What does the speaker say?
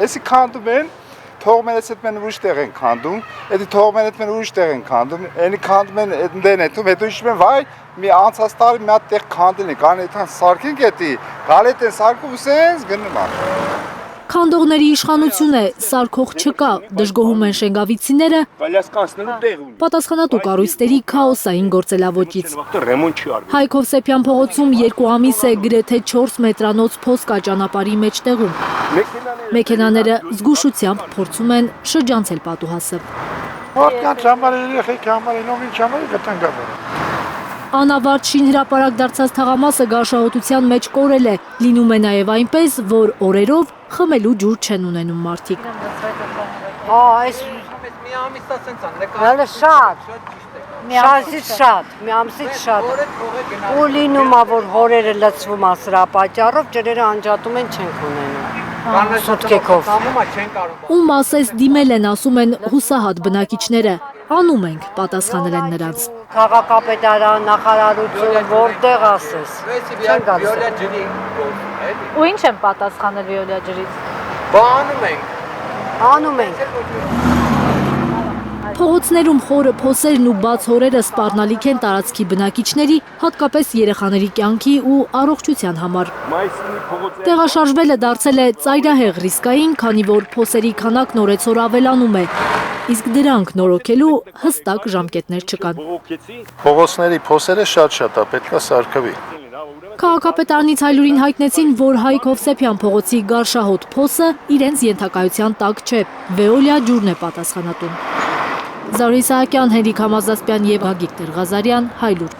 Էսի քանդում են, թողմենից հետ մեն ուրիշ տեղ են քանդում, էդի թողմենից մեն ուրիշ տեղ են քանդում, այնի քանդում են ընդեն հետում, հետո հիշում են վայ, մի անցած տարի մի հատ տեղ քանդել են, կան այդքան սարքին գետի, գալետ են սարքում ու սենց գնում են։ Քանդողների իշխանություն է, սարքող չկա, դժգոհում են շենգավիցիները, պատասխանատու կառույցների քաոսային գործելավոճից։ Հայկ Հովսեփյան փողոցում 2 ամիս է գրեթե 4 մետրանոց փոս կա ճանապարհի մեջտեղում։ Մեքենաները զգուշությամբ փորձում են շրջանցել պատուհասը։ Անավարտ շինհրապարակ դարձած թաղամասը գարշահոտության մեջ կորել է, լինում է նաև այնպես, որ օրերով խմելու ջուր չեն ունենում մարդիկ։ Մի ամսից շատ, ու լինում է, որ հորերը լցվում է սրա պատճառով, ջրերը անջատում են չենք ունենում, սուտկեքով։ Ում ասես դիմել են, ասում են հուսահատ բնակիչները, անում ենք, պատասխանել են նրանց։ Քաղաքապետարան, նախարարություն, որտեղ ասես, չեն գալիս։ Ու ինչ են պատասխանել Վիոլիա ջրից։ Անում ենք։ Փողոցներում խորը փոսերն ու բաց հորերը սպառնալիք են տարածքի բնակիչների, հատկապես երեխաների կյանքի ու առողջության համար։ Տեղաշարժվելը դարձել է ծայրահեղ ռիսկային, քանի որ փոսերի քանակն օրեցօր ավելանում է, իսկ դրանք նորոգելու հստակ ժամկետներ չկան։ Փողոցների փոսերը շատ է, պետք է սարքվի։ Քաղաքապետարանից Հայլուրին հայտնեցին, որ Հայկ Հովսեփյան փողոցի գարշահոտ փոսը իրենց ենթակայության տակ չէ, Վեոլիա ջուրն է պատասխանատուն։ Զարուհի Սահակյան, Հենրիկ Համազասպյան և Գագիկ Տեր-Ղազարյան, Հայլուր։